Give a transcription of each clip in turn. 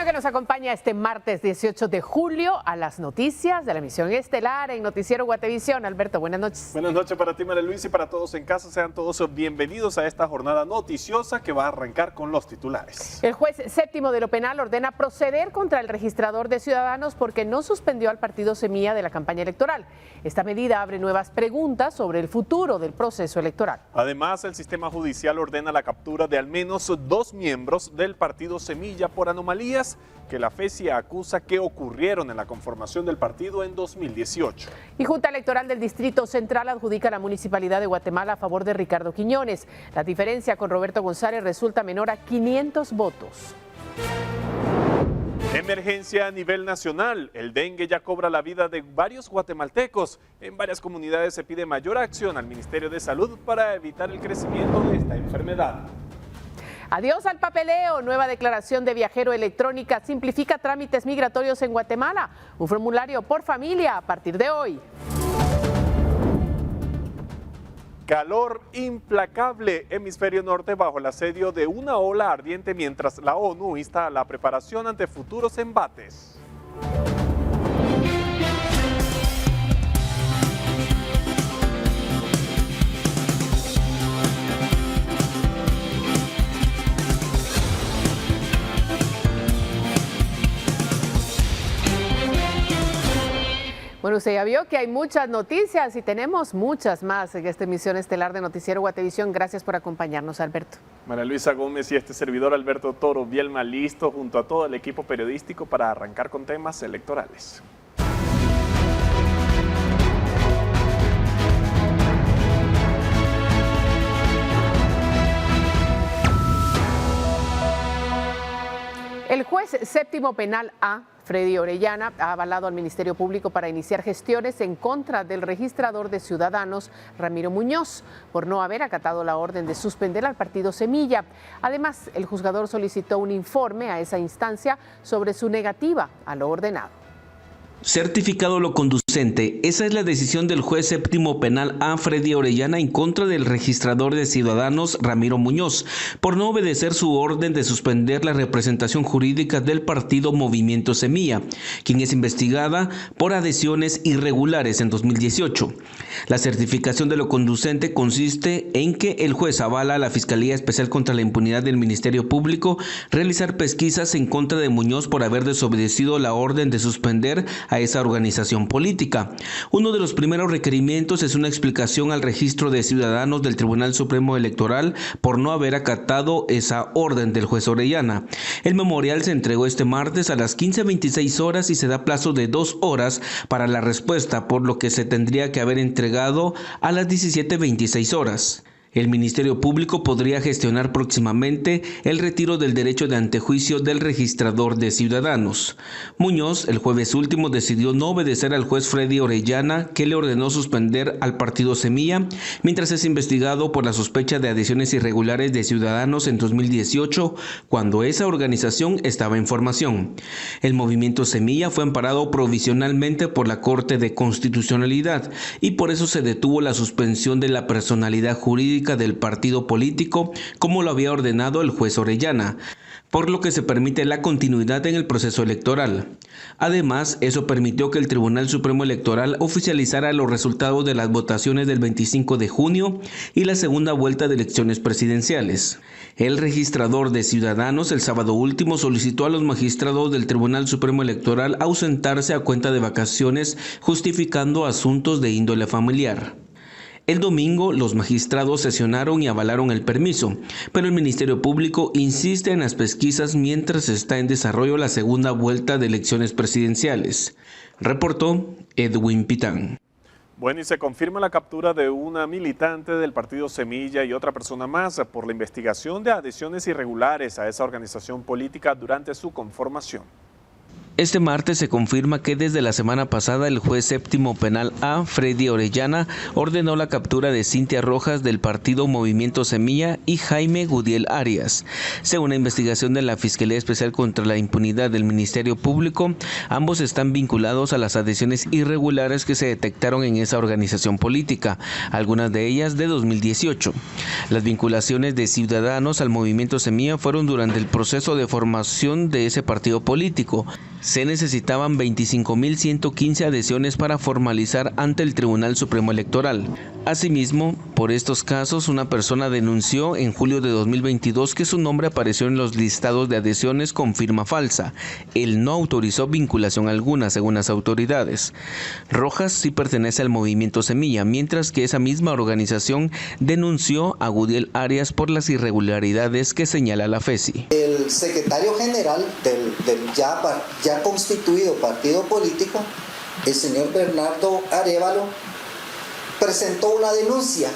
bueno que nos acompaña este martes 18 de julio a las noticias de la emisión estelar en Noticiero Guatevisión. Alberto, buenas noches. Buenas noches para ti, María Luisa, y para todos en casa. Sean todos bienvenidos a esta jornada noticiosa que va a arrancar con los titulares. El juez séptimo de lo penal ordena proceder contra el registrador de Ciudadanos porque no suspendió al partido Semilla de la campaña electoral. Esta medida abre nuevas preguntas sobre el futuro del proceso electoral. Además, el sistema judicial ordena la captura de al menos 2 miembros del partido Semilla por anomalías que la FECIA acusa que ocurrieron en la conformación del partido en 2018. Y Junta Electoral del Distrito Central adjudica a la Municipalidad de Guatemala a favor de Ricardo Quiñones. La diferencia con Roberto González resulta menor a 500 votos. Emergencia a nivel nacional. El dengue ya cobra la vida de varios guatemaltecos. En varias comunidades se pide mayor acción al Ministerio de Salud para evitar el crecimiento de esta enfermedad. Adiós al papeleo. Nueva declaración de viajero electrónica simplifica trámites migratorios en Guatemala. Un formulario por familia a partir de hoy. Calor implacable. Hemisferio norte bajo el asedio de una ola ardiente mientras la ONU insta a la preparación ante futuros embates. Bueno, usted ya vio que hay muchas noticias y tenemos muchas más en esta emisión estelar de Noticiero Guatevisión. Gracias por acompañarnos, Alberto. María Luisa Gómez y este servidor Alberto Toro Bielma, listo junto a todo el equipo periodístico para arrancar con temas electorales. El juez séptimo penal A, Freddy Orellana, ha avalado al Ministerio Público para iniciar gestiones en contra del registrador de Ciudadanos, Ramiro Muñoz, por no haber acatado la orden de suspender al partido Semilla. Además, el juzgador solicitó un informe a esa instancia sobre su negativa a lo ordenado. Certificado lo conducente. Esa es la decisión del juez séptimo penal A, Freddy Orellana, en contra del registrador de Ciudadanos, Ramiro Muñoz, por no obedecer su orden de suspender la representación jurídica del partido Movimiento Semilla, quien es investigada por adhesiones irregulares en 2018. La certificación de lo conducente consiste en que el juez avala a la Fiscalía Especial contra la Impunidad del Ministerio Público realizar pesquisas en contra de Muñoz por haber desobedecido la orden de suspender a esa organización política. Uno de los primeros requerimientos es una explicación al registro de Ciudadanos del Tribunal Supremo Electoral por no haber acatado esa orden del juez Orellana. El memorial se entregó este martes a las 15:26 horas y se da plazo de 2 horas para la respuesta, por lo que se tendría que haber entregado a las 17:26 horas. El Ministerio Público podría gestionar próximamente el retiro del derecho de antejuicio del registrador de Ciudadanos. Muñoz, el jueves último, decidió no obedecer al juez Freddy Orellana, que le ordenó suspender al partido Semilla, mientras es investigado por la sospecha de adhesiones irregulares de Ciudadanos en 2018, cuando esa organización estaba en formación. El movimiento Semilla fue amparado provisionalmente por la Corte de Constitucionalidad y por eso se detuvo la suspensión de la personalidad jurídica del partido político, como lo había ordenado el juez Orellana, por lo que se permite la continuidad en el proceso electoral. Además, eso permitió que el Tribunal Supremo Electoral oficializara los resultados de las votaciones del 25 de junio y la segunda vuelta de elecciones presidenciales. El registrador de Ciudadanos el sábado último solicitó a los magistrados del Tribunal Supremo Electoral ausentarse a cuenta de vacaciones, justificando asuntos de índole familiar. El domingo, los magistrados sesionaron y avalaron el permiso, pero el Ministerio Público insiste en las pesquisas mientras está en desarrollo la segunda vuelta de elecciones presidenciales. Reportó Edwin Pitán. Bueno, y se confirma la captura de una militante del partido Semilla y otra persona más por la investigación de adhesiones irregulares a esa organización política durante su conformación. Este martes se confirma que desde la semana pasada el juez séptimo penal A, Freddy Orellana, ordenó la captura de Cintia Rojas del partido Movimiento Semilla y Jaime Gudiel Arias. Según una investigación de la Fiscalía Especial contra la Impunidad del Ministerio Público, ambos están vinculados a las adhesiones irregulares que se detectaron en esa organización política, algunas de ellas de 2018. Las vinculaciones de Ciudadanos al Movimiento Semilla fueron durante el proceso de formación de ese partido político. Se necesitaban 25.115 adhesiones para formalizar ante el Tribunal Supremo Electoral. Asimismo, por estos casos, una persona denunció en julio de 2022 que su nombre apareció en los listados de adhesiones con firma falsa. Él no autorizó vinculación alguna, según las autoridades. Rojas sí pertenece al Movimiento Semilla, mientras que esa misma organización denunció a Gudiel Arias por las irregularidades que señala la FESI. El secretario general del ya constituido partido político, el señor Bernardo Arévalo, presentó una denuncia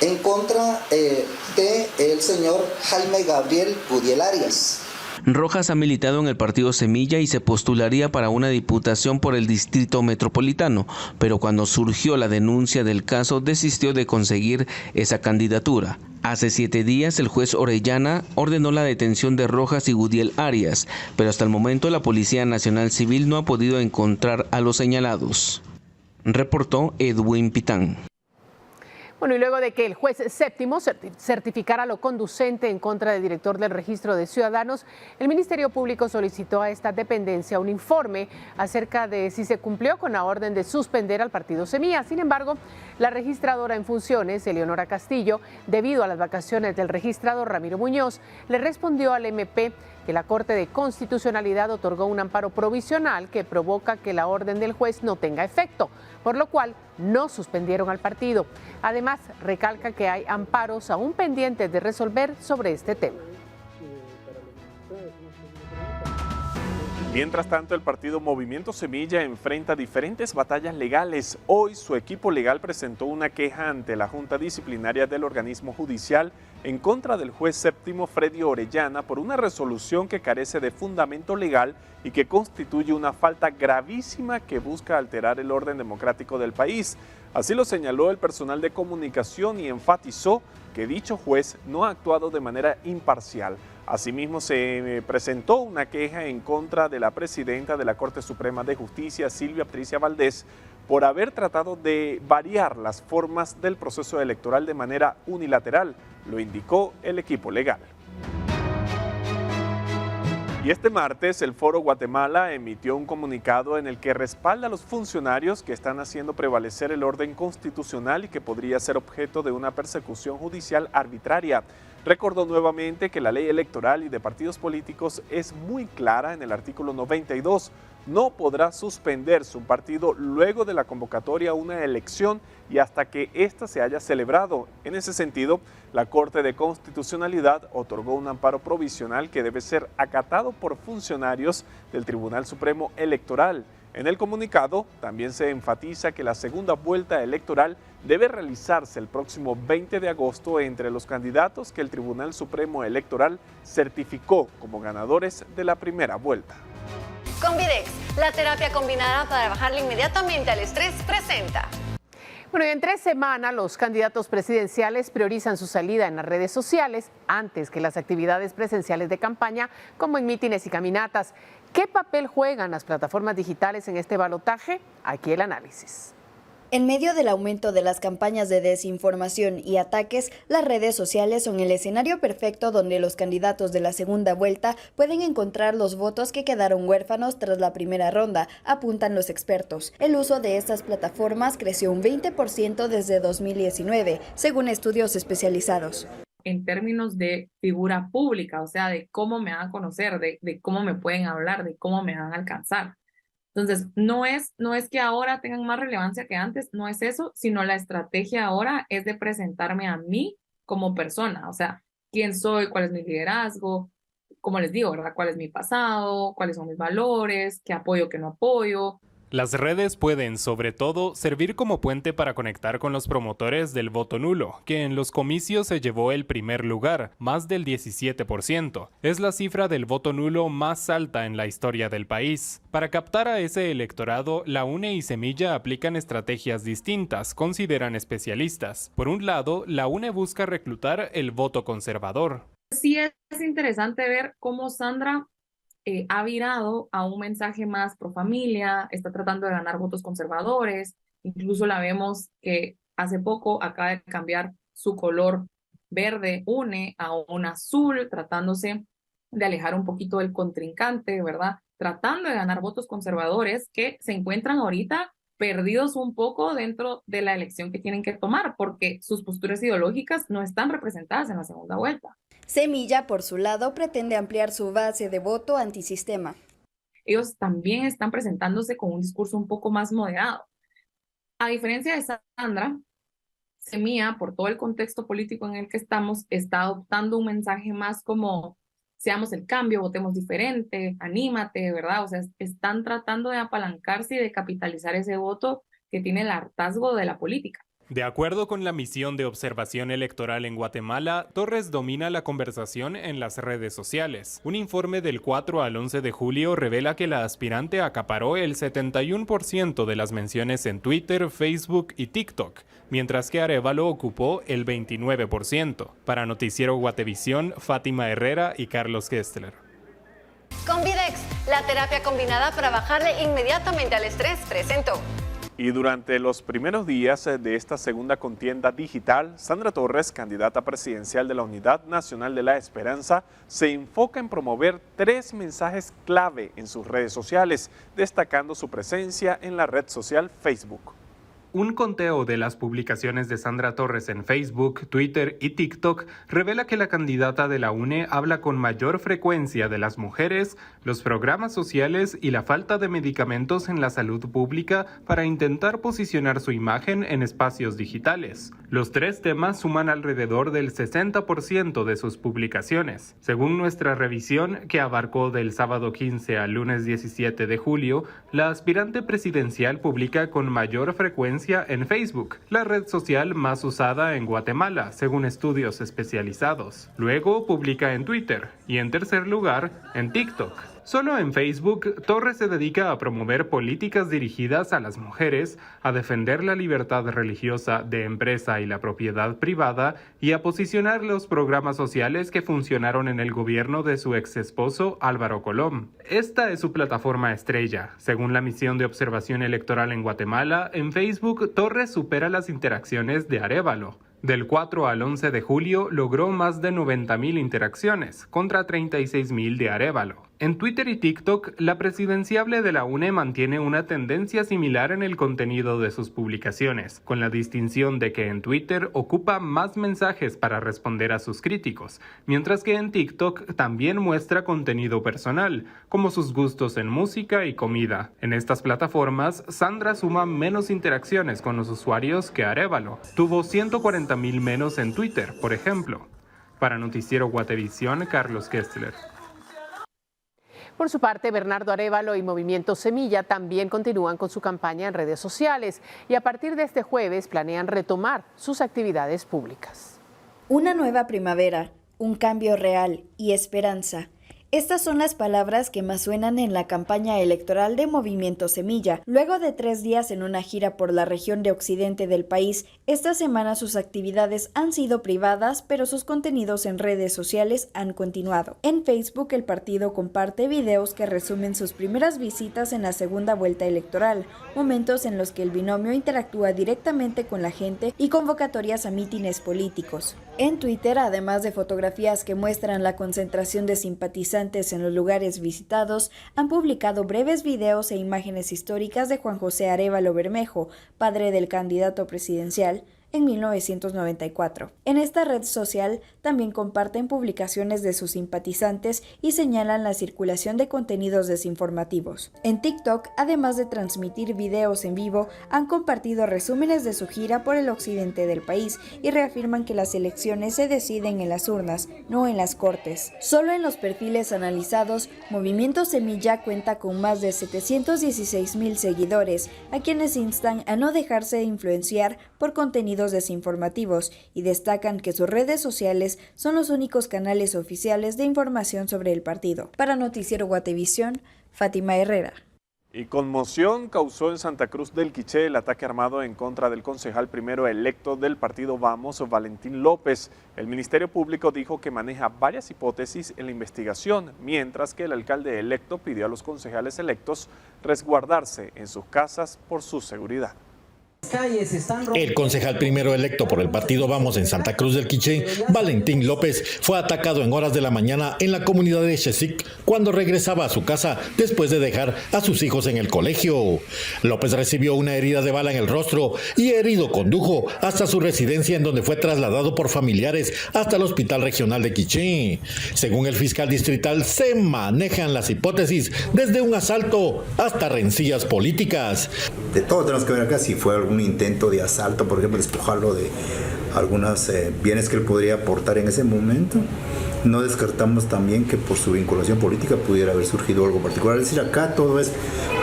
en contra del señor Jaime Gabriel Gudiel Arias. Rojas ha militado en el partido Semilla y se postularía para una diputación por el Distrito Metropolitano, pero cuando surgió la denuncia del caso desistió de conseguir esa candidatura. Hace 7 días el juez Orellana ordenó la detención de Rojas y Gudiel Arias, pero hasta el momento la Policía Nacional Civil no ha podido encontrar a los señalados. Reportó Edwin Pitán. Bueno, y luego de que el juez séptimo certificara lo conducente en contra del director del Registro de Ciudadanos, el Ministerio Público solicitó a esta dependencia un informe acerca de si se cumplió con la orden de suspender al partido Semilla. Sin embargo, la registradora en funciones, Eleonora Castillo, debido a las vacaciones del registrador Ramiro Muñoz, le respondió al MP que la Corte de Constitucionalidad otorgó un amparo provisional que provoca que la orden del juez no tenga efecto, por lo cual no suspendieron al partido. Además, recalca que hay amparos aún pendientes de resolver sobre este tema. Mientras tanto, el partido Movimiento Semilla enfrenta diferentes batallas legales. Hoy su equipo legal presentó una queja ante la Junta Disciplinaria del organismo judicial en contra del juez séptimo Freddy Orellana por una resolución que carece de fundamento legal y que constituye una falta gravísima que busca alterar el orden democrático del país. Así lo señaló el personal de comunicación y enfatizó que dicho juez no ha actuado de manera imparcial. Asimismo, se presentó una queja en contra de la presidenta de la Corte Suprema de Justicia, Silvia Patricia Valdés, por haber tratado de variar las formas del proceso electoral de manera unilateral, lo indicó el equipo legal. Y este martes, el Foro Guatemala emitió un comunicado en el que respalda a los funcionarios que están haciendo prevalecer el orden constitucional y que podría ser objeto de una persecución judicial arbitraria. Recordó nuevamente que la ley electoral y de partidos políticos es muy clara en el artículo 92. No podrá suspenderse un partido luego de la convocatoria a una elección y hasta que ésta se haya celebrado. En ese sentido, la Corte de Constitucionalidad otorgó un amparo provisional que debe ser acatado por funcionarios del Tribunal Supremo Electoral. En el comunicado también se enfatiza que la segunda vuelta electoral debe realizarse el próximo 20 de agosto entre los candidatos que el Tribunal Supremo Electoral certificó como ganadores de la primera vuelta. Convidex, la terapia combinada para bajarle inmediatamente al estrés, presenta. Bueno, y en 3 semanas los candidatos presidenciales priorizan su salida en las redes sociales antes que las actividades presenciales de campaña, como en mítines y caminatas. ¿Qué papel juegan las plataformas digitales en este balotaje? Aquí el análisis. En medio del aumento de las campañas de desinformación y ataques, las redes sociales son el escenario perfecto donde los candidatos de la segunda vuelta pueden encontrar los votos que quedaron huérfanos tras la primera ronda, apuntan los expertos. El uso de estas plataformas creció un 20% desde 2019, según estudios especializados. En términos de figura pública, o sea, de cómo me van a conocer, de cómo me pueden hablar, de cómo me van a alcanzar. Entonces, no es que ahora tengan más relevancia que antes, no es eso, sino la estrategia ahora es de presentarme a mí como persona, o sea, quién soy, cuál es mi liderazgo, como les digo, ¿verdad? Cuál es mi pasado, cuáles son mis valores, qué apoyo, qué no apoyo. Las redes pueden, sobre todo, servir como puente para conectar con los promotores del voto nulo, que en los comicios se llevó el primer lugar, más del 17%. Es la cifra del voto nulo más alta en la historia del país. Para captar a ese electorado, la UNE y Semilla aplican estrategias distintas, consideran especialistas. Por un lado, la UNE busca reclutar el voto conservador. Sí es interesante ver cómo Sandra ha virado a un mensaje más pro familia, está tratando de ganar votos conservadores, incluso la vemos que hace poco acaba de cambiar su color verde UNE a un azul, tratándose de alejar un poquito del contrincante, ¿verdad? Tratando de ganar votos conservadores que se encuentran ahorita perdidos un poco dentro de la elección que tienen que tomar, porque sus posturas ideológicas no están representadas en la segunda vuelta. Semilla, por su lado, pretende ampliar su base de voto antisistema. Ellos también están presentándose con un discurso un poco más moderado. A diferencia de Sandra, Semilla, por todo el contexto político en el que estamos, está adoptando un mensaje más como seamos el cambio, votemos diferente, anímate, ¿verdad? O sea, están tratando de apalancarse y de capitalizar ese voto que tiene el hartazgo de la política. De acuerdo con la misión de observación electoral en Guatemala, Torres domina la conversación en las redes sociales. Un informe del 4 al 11 de julio revela que la aspirante acaparó el 71% de las menciones en Twitter, Facebook y TikTok, mientras que Arévalo ocupó el 29%. Para Noticiero Guatevisión, Fátima Herrera y Carlos Kestler. Convidex, la terapia combinada para bajarle inmediatamente al estrés, presentó. Y durante los primeros días de esta segunda contienda digital, Sandra Torres, candidata presidencial de la Unidad Nacional de la Esperanza, se enfoca en promover 3 mensajes clave en sus redes sociales, destacando su presencia en la red social Facebook. Un conteo de las publicaciones de Sandra Torres en Facebook, Twitter y TikTok revela que la candidata de la UNE habla con mayor frecuencia de las mujeres, los programas sociales y la falta de medicamentos en la salud pública para intentar posicionar su imagen en espacios digitales. Los 3 temas suman alrededor del 60% de sus publicaciones. Según nuestra revisión, que abarcó del sábado 15 al lunes 17 de julio, la aspirante presidencial publica con mayor frecuencia en Facebook, la red social más usada en Guatemala, según estudios especializados. Luego publica en Twitter y en tercer lugar en TikTok. Solo en Facebook, Torres se dedica a promover políticas dirigidas a las mujeres, a defender la libertad religiosa de empresa y la propiedad privada y a posicionar los programas sociales que funcionaron en el gobierno de su ex esposo Álvaro Colom. Esta es su plataforma estrella. Según la misión de observación electoral en Guatemala, en Facebook, Torres supera las interacciones de Arévalo. Del 4 al 11 de julio logró más de 90,000 interacciones, contra 36,000 de Arévalo. En Twitter y TikTok, la presidenciable de la UNE mantiene una tendencia similar en el contenido de sus publicaciones, con la distinción de que en Twitter ocupa más mensajes para responder a sus críticos, mientras que en TikTok también muestra contenido personal, como sus gustos en música y comida. En estas plataformas, Sandra suma menos interacciones con los usuarios que Arévalo. Tuvo 140,000 menos en Twitter, por ejemplo. Para Noticiero Guatevisión, Carlos Kestler. Por su parte, Bernardo Arévalo y Movimiento Semilla también continúan con su campaña en redes sociales y a partir de este jueves planean retomar sus actividades públicas. Una nueva primavera, un cambio real y esperanza. Estas son las palabras que más suenan en la campaña electoral de Movimiento Semilla. Luego de 3 días en una gira por la región de occidente del país, esta semana sus actividades han sido privadas, pero sus contenidos en redes sociales han continuado. En Facebook, el partido comparte videos que resumen sus primeras visitas en la segunda vuelta electoral, momentos en los que el binomio interactúa directamente con la gente y convocatorias a mítines políticos. En Twitter, además de fotografías que muestran la concentración de simpatizantes en los lugares visitados, han publicado breves videos e imágenes históricas de Juan José Arévalo Bermejo, padre del candidato presidencial, en 1994. En esta red social también comparten publicaciones de sus simpatizantes y señalan la circulación de contenidos desinformativos. En TikTok, además de transmitir videos en vivo, han compartido resúmenes de su gira por el occidente del país y reafirman que las elecciones se deciden en las urnas, no en las cortes. Solo en los perfiles analizados, Movimiento Semilla cuenta con más de 716,000 seguidores, a quienes instan a no dejarse influenciar por contenidos desinformativos y destacan que sus redes sociales son los únicos canales oficiales de información sobre el partido. Para Noticiero Guatevisión, Fátima Herrera. Y conmoción causó en Santa Cruz del Quiché el ataque armado en contra del concejal primero electo del partido Vamos, Valentín López. El Ministerio Público dijo que maneja varias hipótesis en la investigación, mientras que el alcalde electo pidió a los concejales electos resguardarse en sus casas por su seguridad. El concejal primero electo por el partido Vamos en Santa Cruz del Quiché, Valentín López, fue atacado en horas de la mañana en la comunidad de Xesic cuando regresaba a su casa después de dejar a sus hijos en el colegio. López recibió una herida de bala en el rostro y herido condujo hasta su residencia, en donde fue trasladado por familiares hasta el Hospital Regional de Quiché. Según el fiscal distrital, se manejan las hipótesis desde un asalto hasta rencillas políticas. De todo tenemos que ver acá si fue algún intento de asalto, por ejemplo, despojarlo de algunos bienes que él podría aportar en ese momento. No descartamos también que por su vinculación política pudiera haber surgido algo particular. Es decir, acá todo es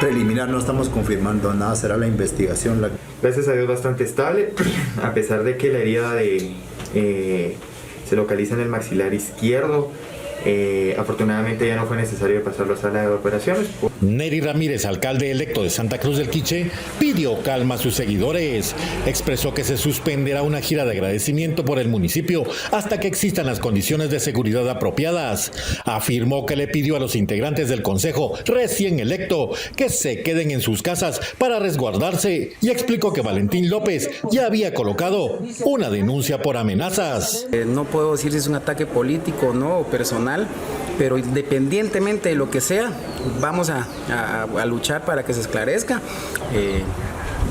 preliminar, no estamos confirmando nada, será la investigación. Gracias a Dios bastante estable, a pesar de que la herida se localiza en el maxilar izquierdo. Afortunadamente ya no fue necesario pasarlo a sala de operaciones. Neri Ramírez, alcalde electo de Santa Cruz del Quiché, pidió calma a sus seguidores. Expresó que se suspenderá una gira de agradecimiento por el municipio hasta que existan las condiciones de seguridad apropiadas. Afirmó que le pidió a los integrantes del consejo recién electo que se queden en sus casas para resguardarse y explicó que Valentín López ya había colocado una denuncia por amenazas. No puedo decir si es un ataque político o no, o personal, pero independientemente de lo que sea, vamos a luchar para que se esclarezca.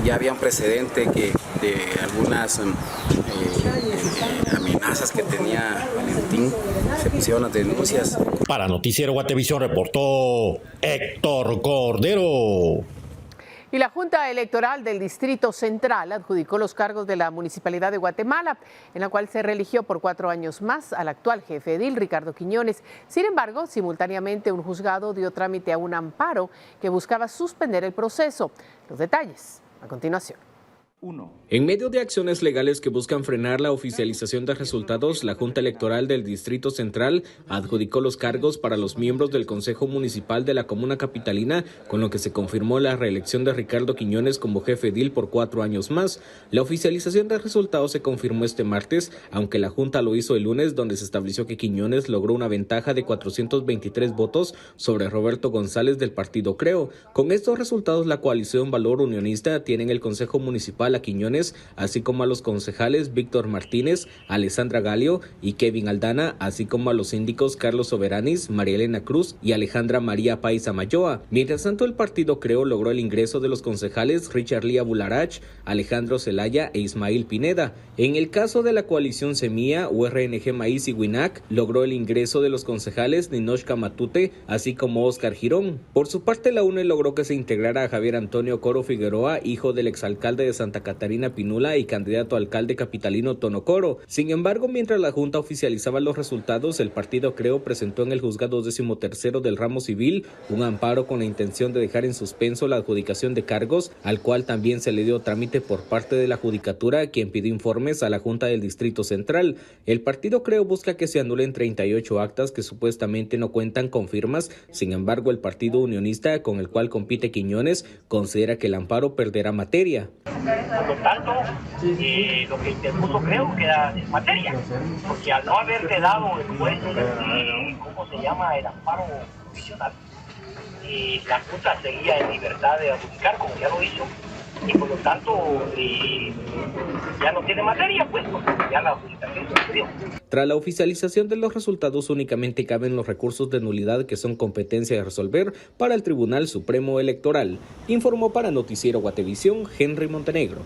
Ya había un precedente de algunas amenazas que tenía Valentín, se pusieron las denuncias. Para Noticiero Guatevisión reportó Héctor Cordero. Y la Junta Electoral del Distrito Central adjudicó los cargos de la Municipalidad de Guatemala, en la cual se reeligió por 4 años más al actual jefe edil, Ricardo Quiñones. Sin embargo, simultáneamente un juzgado dio trámite a un amparo que buscaba suspender el proceso. Los detalles a continuación. En medio de acciones legales que buscan frenar la oficialización de resultados, la Junta Electoral del Distrito Central adjudicó los cargos para los miembros del Consejo Municipal de la Comuna Capitalina, con lo que se confirmó la reelección de Ricardo Quiñones como jefe edil por 4 años más. La oficialización de resultados se confirmó este martes, aunque la Junta lo hizo el lunes, donde se estableció que Quiñones logró una ventaja de 423 votos sobre Roberto González del partido Creo. Con estos resultados, la coalición Valor Unionista tiene en el Consejo Municipal a Quiñones, así como a los concejales Víctor Martínez, Alessandra Galio y Kevin Aldana, así como a los síndicos Carlos Soberanis, María Elena Cruz y Alejandra María Paiza Mayoa. Mientras tanto, el partido Creo logró el ingreso de los concejales Richard Lía Bularach, Alejandro Zelaya e Ismael Pineda. En el caso de la coalición Semilla, URNG Maíz y Winac, logró el ingreso de los concejales Ninochka Matute, así como Óscar Girón. Por su parte, la UNE logró que se integrara a Javier Antonio Coro Figueroa, hijo del exalcalde de Santa Catarina Pinula y candidato a alcalde capitalino Tono Coro. Sin embargo, mientras la Junta oficializaba los resultados, el partido Creo presentó en el juzgado 13º del ramo civil un amparo con la intención de dejar en suspenso la adjudicación de cargos, al cual también se le dio trámite por parte de la Judicatura, quien pidió informes a la Junta del Distrito Central. El partido Creo busca que se anulen 38 actas que supuestamente no cuentan con firmas. Sin embargo, el partido unionista, con el cual compite Quiñones, considera que el amparo perderá materia. Por lo tanto, lo que interpuso Creo queda en materia, porque al no haber quedado el juez, el amparo provisional, la Junta seguía en libertad de adjudicar, como ya lo hizo, y por lo tanto ya no tiene materia, pues, porque ya la adjudicación se perdió. Tras la oficialización de los resultados, únicamente caben los recursos de nulidad que son competencia de resolver para el Tribunal Supremo Electoral, informó para Noticiero Guatevisión Henry Montenegro.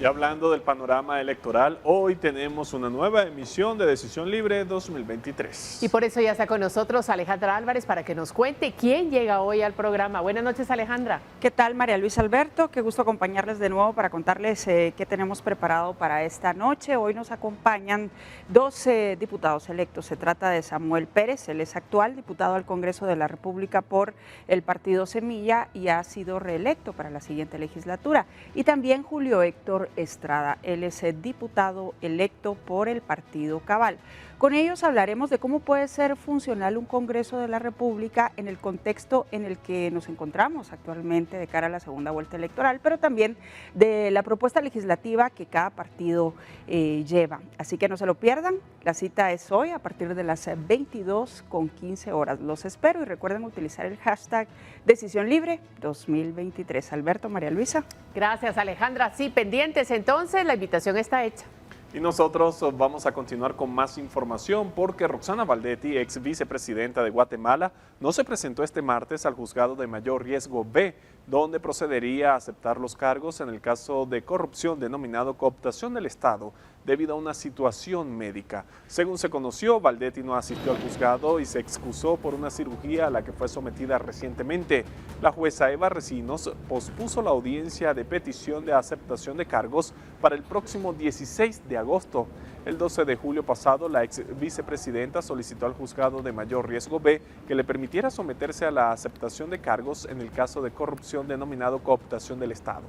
Y hablando del panorama electoral, hoy tenemos una nueva emisión de Decisión Libre 2023. Y por eso ya está con nosotros Alejandra Álvarez para que nos cuente quién llega hoy al programa. Buenas noches, Alejandra. ¿Qué tal, María Luisa Alberto? Qué gusto acompañarles de nuevo para contarles qué tenemos preparado para esta noche. Hoy nos acompañan 12 diputados electos. Se trata de Samuel Pérez, él es actual diputado al Congreso de la República por el partido Semilla y ha sido reelecto para la siguiente legislatura. Y también Julio Héctor Estrada, él es diputado electo por el partido Cabal. Con ellos hablaremos de cómo puede ser funcional un Congreso de la República en el contexto en el que nos encontramos actualmente de cara a la segunda vuelta electoral, pero también de la propuesta legislativa que cada partido lleva. Así que no se lo pierdan, la cita es hoy a partir de las 22:15 horas. Los espero y recuerden utilizar el hashtag Decisión Libre 2023. Alberto, María Luisa. Gracias, Alejandra. Sí, pendientes entonces, la invitación está hecha. Y nosotros vamos a continuar con más información porque Roxana Valdetti, ex vicepresidenta de Guatemala, no se presentó este martes al juzgado de mayor riesgo B, donde procedería a aceptar los cargos en el caso de corrupción denominado cooptación del Estado debido a una situación médica. Según se conoció, Valdetti no asistió al juzgado y se excusó por una cirugía a la que fue sometida recientemente. La jueza Eva Recinos pospuso la audiencia de petición de aceptación de cargos para el próximo 16 de agosto. El 12 de julio pasado, la ex vicepresidenta solicitó al juzgado de mayor riesgo B que le permitiera someterse a la aceptación de cargos en el caso de corrupción denominado cooptación del Estado.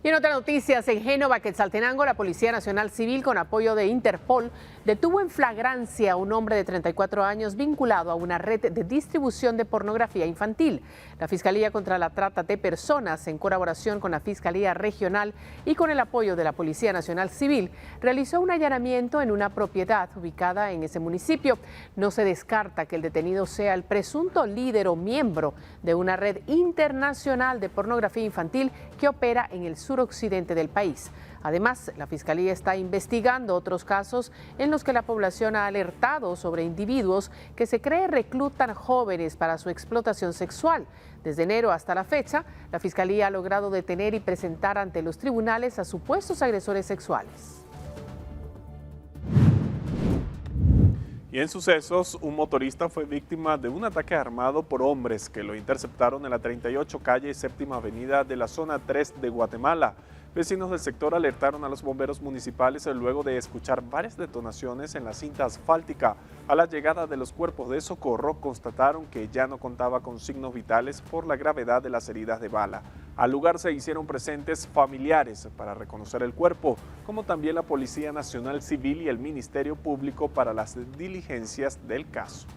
Y en otras noticias, en Génova, Quetzaltenango, la Policía Nacional Civil, con apoyo de Interpol, detuvo en flagrancia a un hombre de 34 años vinculado a una red de distribución de pornografía infantil. La Fiscalía contra la Trata de Personas, en colaboración con la Fiscalía Regional y con el apoyo de la Policía Nacional Civil, realizó un allanamiento en una propiedad ubicada en ese municipio. No se descarta que el detenido sea el presunto líder o miembro de una red internacional de pornografía infantil que opera en el suroccidente del país. Además, la Fiscalía está investigando otros casos en los que la población ha alertado sobre individuos que se cree reclutan jóvenes para su explotación sexual. Desde enero hasta la fecha, la Fiscalía ha logrado detener y presentar ante los tribunales a supuestos agresores sexuales. Y en sucesos, un motorista fue víctima de un ataque armado por hombres que lo interceptaron en la 38 calle y séptima avenida de la zona 3 de Guatemala. Vecinos del sector alertaron a los bomberos municipales luego de escuchar varias detonaciones en la cinta asfáltica. A la llegada de los cuerpos de socorro, constataron que ya no contaba con signos vitales por la gravedad de las heridas de bala. Al lugar se hicieron presentes familiares para reconocer el cuerpo, como también la Policía Nacional Civil y el Ministerio Público para las diligencias del caso.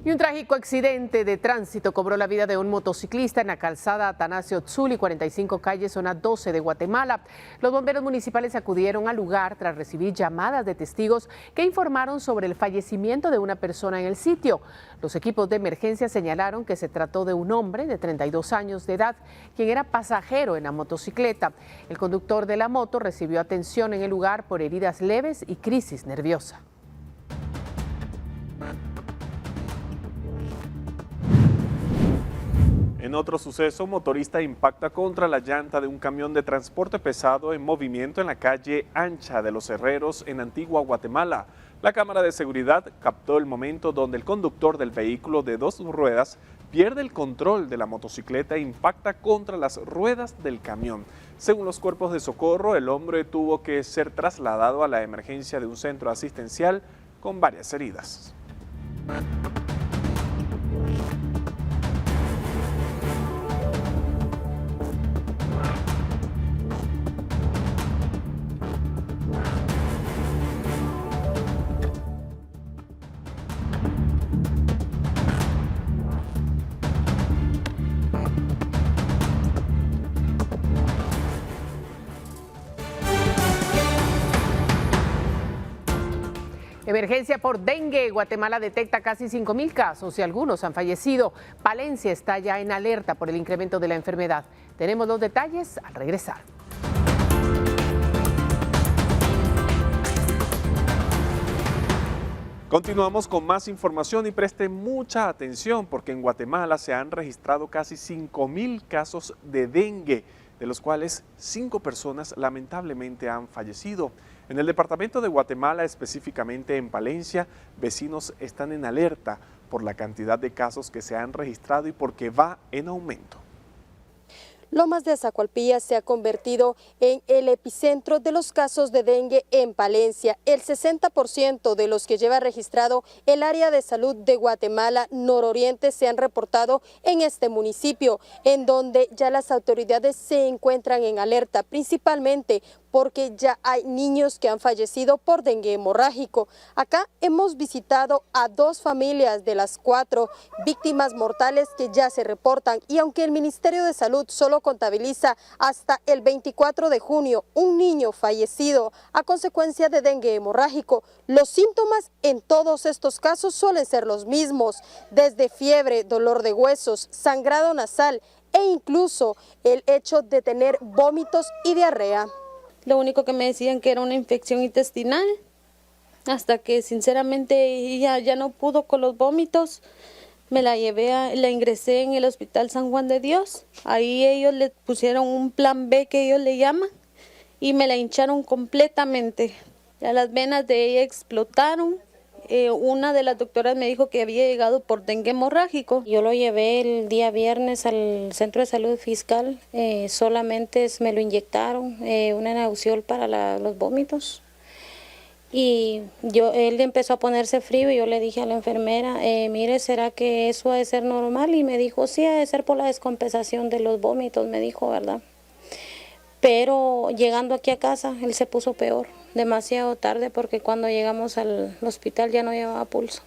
Y un trágico accidente de tránsito cobró la vida de un motociclista en la calzada Atanasio Tzuli, 45 calle, zona 12 de Guatemala. Los bomberos municipales acudieron al lugar tras recibir llamadas de testigos que informaron sobre el fallecimiento de una persona en el sitio. Los equipos de emergencia señalaron que se trató de un hombre de 32 años de edad, quien era pasajero en la motocicleta. El conductor de la moto recibió atención en el lugar por heridas leves y crisis nerviosa. En otro suceso, un motorista impacta contra la llanta de un camión de transporte pesado en movimiento en la calle Ancha de los Herreros en Antigua Guatemala. La cámara de seguridad captó el momento donde el conductor del vehículo de 2 ruedas pierde el control de la motocicleta e impacta contra las ruedas del camión. Según los cuerpos de socorro, el hombre tuvo que ser trasladado a la emergencia de un centro asistencial con varias heridas. Emergencia por dengue. Guatemala detecta casi 5,000 casos y algunos han fallecido. Palencia está ya en alerta por el incremento de la enfermedad. Tenemos los detalles al regresar. Continuamos con más información y presten mucha atención porque en Guatemala se han registrado casi 5.000 casos de dengue, de los cuales 5 personas lamentablemente han fallecido. En el departamento de Guatemala, específicamente en Palencia, vecinos están en alerta por la cantidad de casos que se han registrado y porque va en aumento. Lomas de Azacualpilla se ha convertido en el epicentro de los casos de dengue en Palencia. El 60% de los que lleva registrado el área de salud de Guatemala nororiente se han reportado en este municipio, en donde ya las autoridades se encuentran en alerta, principalmente porque ya hay niños que han fallecido por dengue hemorrágico. Acá hemos visitado a 2 familias de las 4 víctimas mortales que ya se reportan, y aunque el Ministerio de Salud solo contabiliza hasta el 24 de junio un niño fallecido a consecuencia de dengue hemorrágico, los síntomas en todos estos casos suelen ser los mismos, desde fiebre, dolor de huesos, sangrado nasal e incluso el hecho de tener vómitos y diarrea. Lo único que me decían que era una infección intestinal, hasta que sinceramente ya no pudo con los vómitos. Me la ingresé en el Hospital San Juan de Dios. Ahí ellos le pusieron un plan B que ellos le llaman y me la hincharon completamente. Ya las venas de ella explotaron. Una de las doctoras me dijo que había llegado por dengue hemorrágico. Yo lo llevé el día viernes al Centro de Salud Fiscal. Solamente me lo inyectaron, una Nausiol para los vómitos. Y él empezó a ponerse frío y yo le dije a la enfermera, mire, ¿será que eso ha de ser normal? Y me dijo, sí, ha de ser por la descompensación de los vómitos, me dijo, ¿verdad? Pero llegando aquí a casa, él se puso peor, demasiado tarde, porque cuando llegamos al hospital ya no llevaba pulso.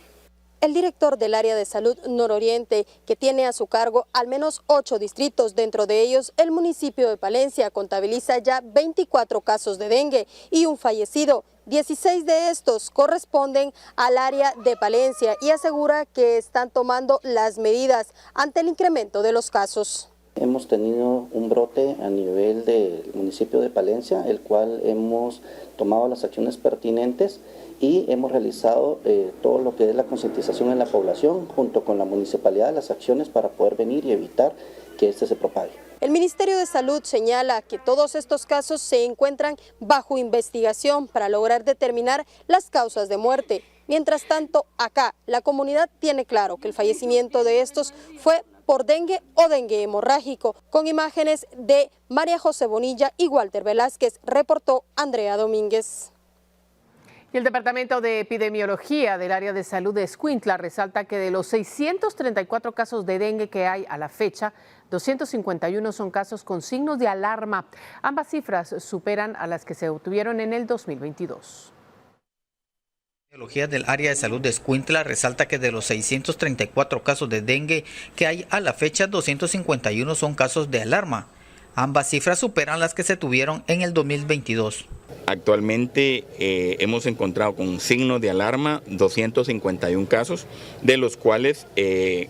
El director del área de salud nororiente, que tiene a su cargo al menos 8 distritos, dentro de ellos el municipio de Palencia, contabiliza ya 24 casos de dengue y un fallecido. 16 de estos corresponden al área de Palencia y asegura que están tomando las medidas ante el incremento de los casos. Hemos tenido un brote a nivel del municipio de Palencia, el cual hemos tomado las acciones pertinentes y hemos realizado todo lo que es la concientización en la población junto con la municipalidad, las acciones para poder venir y evitar que este se propague. El Ministerio de Salud señala que todos estos casos se encuentran bajo investigación para lograr determinar las causas de muerte. Mientras tanto, acá la comunidad tiene claro que el fallecimiento de estos fue por dengue o dengue hemorrágico. Con imágenes de María José Bonilla y Walter Velázquez, reportó Andrea Domínguez. Y el Departamento de Epidemiología del área de salud de Escuintla resalta que de los 634 casos de dengue que hay a la fecha, 251 son casos con signos de alarma. Ambas cifras superan a las que se obtuvieron en el 2022. La epidemiología del área de salud de Escuintla resalta que de los 634 casos de dengue que hay a la fecha, 251 son casos de alarma. Ambas cifras superan las que se tuvieron en el 2022. Actualmente hemos encontrado con signos de alarma 251 casos, de los cuales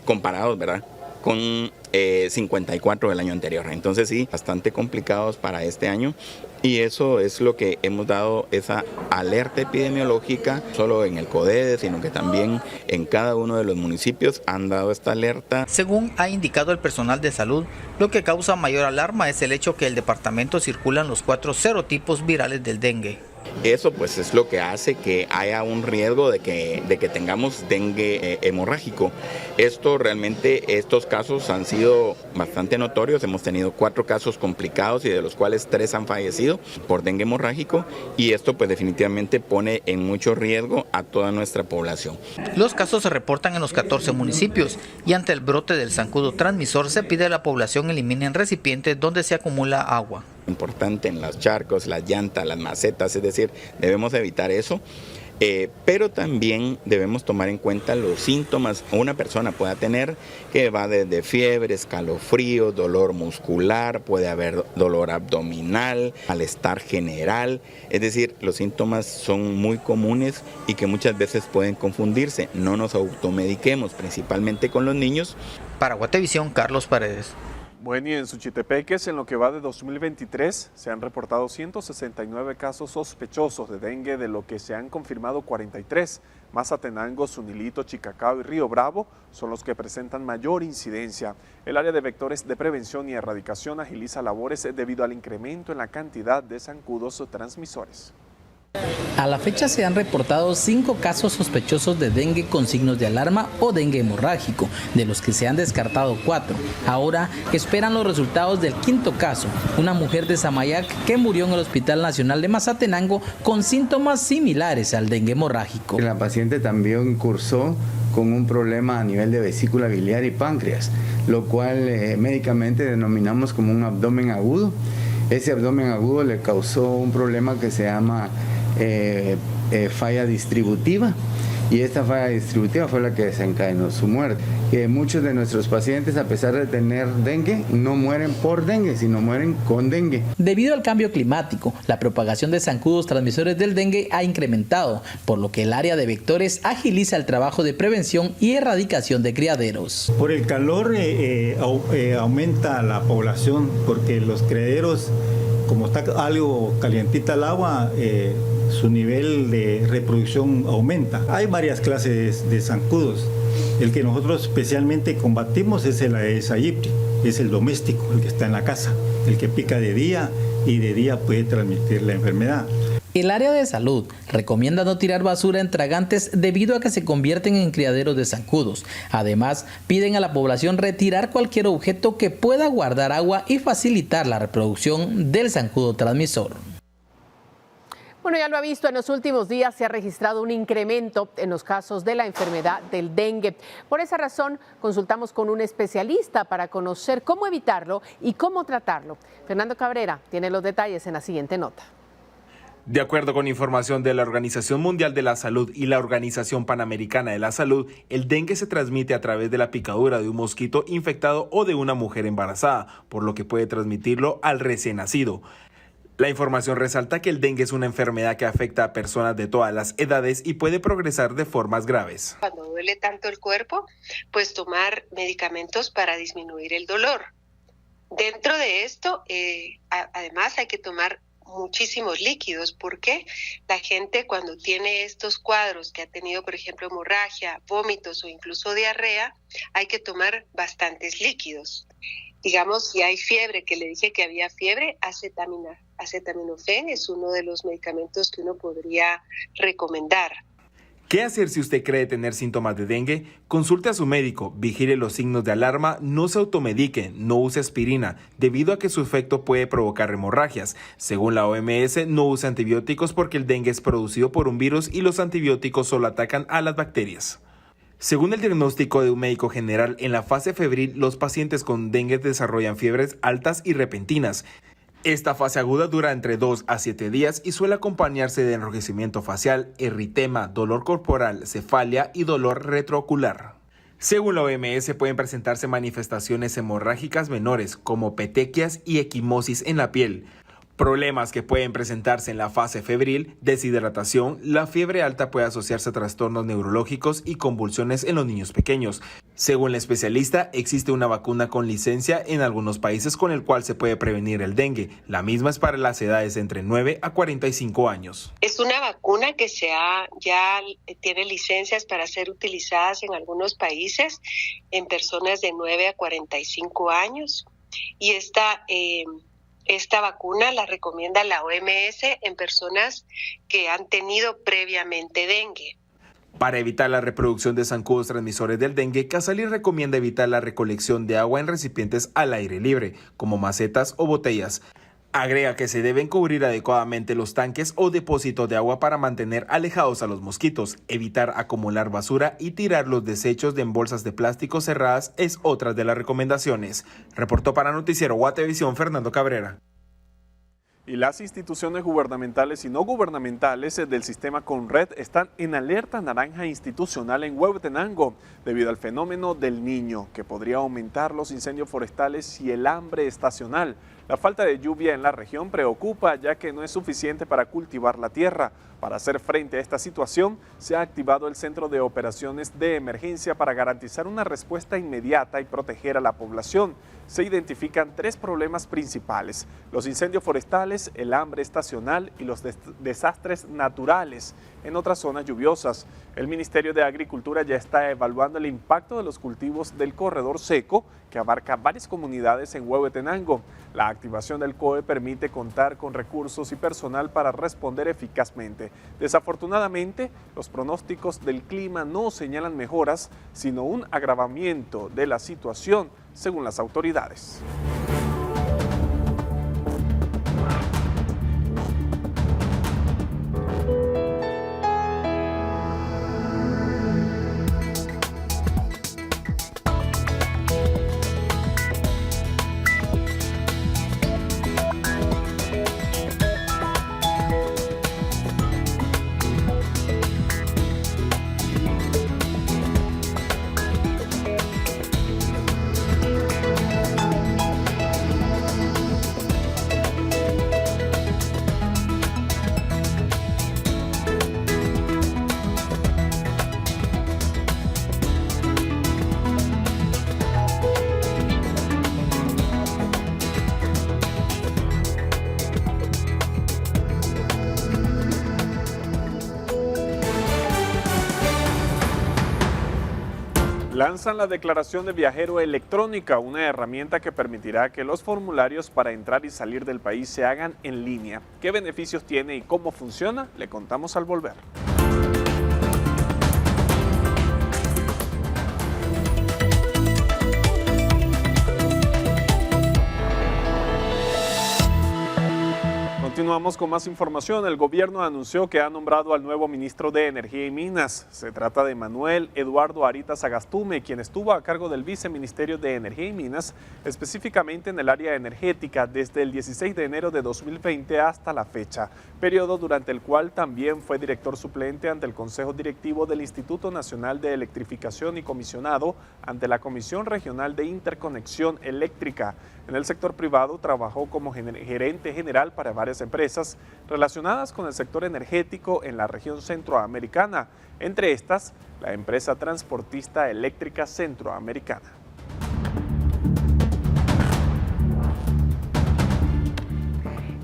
comparados, ¿verdad?, con 54 del año anterior. Entonces sí, bastante complicados para este año, y eso es lo que hemos dado, esa alerta epidemiológica, solo en el CODEDE, sino que también en cada uno de los municipios han dado esta alerta. Según ha indicado el personal de salud, lo que causa mayor alarma es el hecho que el departamento circulan los 4 serotipos virales del dengue. Eso pues es lo que hace que haya un riesgo de que tengamos dengue hemorrágico. Estos casos han sido bastante notorios. Hemos tenido 4 casos complicados y de los cuales 3 han fallecido por dengue hemorrágico, y esto pues definitivamente pone en mucho riesgo a toda nuestra población. Los casos se reportan en los 14 municipios y ante el brote del zancudo transmisor se pide a la población eliminen recipientes donde se acumula agua. Importante en los charcos, las llantas, las macetas, es decir, debemos evitar eso, pero también debemos tomar en cuenta los síntomas que una persona pueda tener, que va desde fiebre, escalofrío, dolor muscular, puede haber dolor abdominal, malestar general, es decir, los síntomas son muy comunes y que muchas veces pueden confundirse. No nos automediquemos, principalmente con los niños. Para Guatevisión, Carlos Paredes. Bueno, y en Suchitepeques, en lo que va de 2023, se han reportado 169 casos sospechosos de dengue, de lo que se han confirmado 43. Mazatenango, Sunilito, Chicacao y Río Bravo son los que presentan mayor incidencia. El área de vectores de prevención y erradicación agiliza labores debido al incremento en la cantidad de zancudos transmisores. A la fecha se han reportado 5 casos sospechosos de dengue con signos de alarma o dengue hemorrágico, de los que se han descartado 4. Ahora esperan los resultados del 5.º caso, una mujer de Samayac que murió en el Hospital Nacional de Mazatenango con síntomas similares al dengue hemorrágico. La paciente también cursó con un problema a nivel de vesícula biliar y páncreas, lo cual médicamente denominamos como un abdomen agudo. Ese abdomen agudo le causó un problema que se llama falla distributiva, y esta falla distributiva fue la que desencadenó su muerte. Muchos de nuestros pacientes, a pesar de tener dengue, no mueren por dengue, sino mueren con dengue. Debido al cambio climático, la propagación de zancudos transmisores del dengue ha incrementado, por lo que el área de vectores agiliza el trabajo de prevención y erradicación de criaderos. Por el calor aumenta la población, porque los criaderos, como está algo calientita el agua, su nivel de reproducción aumenta. Hay varias clases de zancudos. El que nosotros especialmente combatimos es el Aedes aegypti, es el doméstico, el que está en la casa, el que pica de día y de día puede transmitir la enfermedad. El área de salud recomienda no tirar basura en tragantes debido a que se convierten en criaderos de zancudos. Además, piden a la población retirar cualquier objeto que pueda guardar agua y facilitar la reproducción del zancudo transmisor. Bueno, ya lo ha visto, en los últimos días se ha registrado un incremento en los casos de la enfermedad del dengue. Por esa razón, consultamos con un especialista para conocer cómo evitarlo y cómo tratarlo. Fernando Cabrera tiene los detalles en la siguiente nota. De acuerdo con información de la Organización Mundial de la Salud y la Organización Panamericana de la Salud, el dengue se transmite a través de la picadura de un mosquito infectado o de una mujer embarazada, por lo que puede transmitirlo al recién nacido. La información resalta que el dengue es una enfermedad que afecta a personas de todas las edades y puede progresar de formas graves. Cuando duele tanto el cuerpo, pues tomar medicamentos para disminuir el dolor. Dentro de esto, además hay que tomar muchísimos líquidos, porque la gente cuando tiene estos cuadros que ha tenido, por ejemplo, hemorragia, vómitos o incluso diarrea, hay que tomar bastantes líquidos. Digamos, si hay fiebre, que le dije que había fiebre, acetaminofén es uno de los medicamentos que uno podría recomendar. ¿Qué hacer si usted cree tener síntomas de dengue? Consulte a su médico, vigile los signos de alarma, no se automedique, no use aspirina, debido a que su efecto puede provocar hemorragias. Según la OMS, no use antibióticos porque el dengue es producido por un virus y los antibióticos solo atacan a las bacterias. Según el diagnóstico de un médico general, en la fase febril, los pacientes con dengue desarrollan fiebres altas y repentinas. Esta fase aguda dura entre 2 a 7 días y suele acompañarse de enrojecimiento facial, eritema, dolor corporal, cefalia y dolor retroocular. Según la OMS, pueden presentarse manifestaciones hemorrágicas menores como petequias y equimosis en la piel. Problemas que pueden presentarse en la fase febril, deshidratación, la fiebre alta puede asociarse a trastornos neurológicos y convulsiones en los niños pequeños. Según la especialista, existe una vacuna con licencia en algunos países con el cual se puede prevenir el dengue. La misma es para las edades de entre 9 a 45 años. Es una vacuna que ya tiene licencias para ser utilizadas en algunos países en personas de 9 a 45 años. Y esta vacuna la recomienda la OMS en personas que han tenido previamente dengue. Para evitar la reproducción de zancudos transmisores del dengue, Casali recomienda evitar la recolección de agua en recipientes al aire libre, como macetas o botellas. Agrega que se deben cubrir adecuadamente los tanques o depósitos de agua para mantener alejados a los mosquitos, evitar acumular basura y tirar los desechos en bolsas de plástico cerradas es otra de las recomendaciones. Reportó para Noticiero Guatevisión Fernando Cabrera. Y las instituciones gubernamentales y no gubernamentales del sistema Conred están en alerta naranja institucional en Huehuetenango debido al fenómeno del Niño, que podría aumentar los incendios forestales y el hambre estacional. La falta de lluvia en la región preocupa, ya que no es suficiente para cultivar la tierra. Para hacer frente a esta situación, se ha activado el Centro de Operaciones de Emergencia para garantizar una respuesta inmediata y proteger a la población. se identifican 3 problemas principales: los incendios forestales, el hambre estacional y los desastres naturales en otras zonas lluviosas. El Ministerio de Agricultura ya está evaluando el impacto de los cultivos del corredor seco, que abarca varias comunidades en Huehuetenango. La activación del COE permite contar con recursos y personal para responder eficazmente. Desafortunadamente, los pronósticos del clima no señalan mejoras, sino un agravamiento de la situación, según las autoridades. Lanzan la declaración de viajero electrónica, una herramienta que permitirá que los formularios para entrar y salir del país se hagan en línea. ¿Qué beneficios tiene y cómo funciona? Le contamos al volver. Continuamos con más información. El gobierno anunció que ha nombrado al nuevo ministro de Energía y Minas. Se trata de Manuel Eduardo Aritas Sagastume, quien estuvo a cargo del viceministerio de Energía y Minas, específicamente en el área energética, desde el 16 de enero de 2020 hasta la fecha, periodo durante el cual también fue director suplente ante el Consejo Directivo del Instituto Nacional de Electrificación y comisionado ante la Comisión Regional de Interconexión Eléctrica. En el sector privado trabajó como gerente general para varias empresas relacionadas con el sector energético en la región centroamericana, entre estas la empresa transportista eléctrica centroamericana.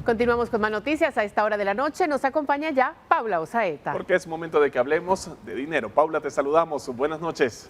Continuamos con más noticias a esta hora de la noche. Nos acompaña ya Paula Osaeta. Porque es momento de que hablemos de dinero. Paula, te saludamos. Buenas noches.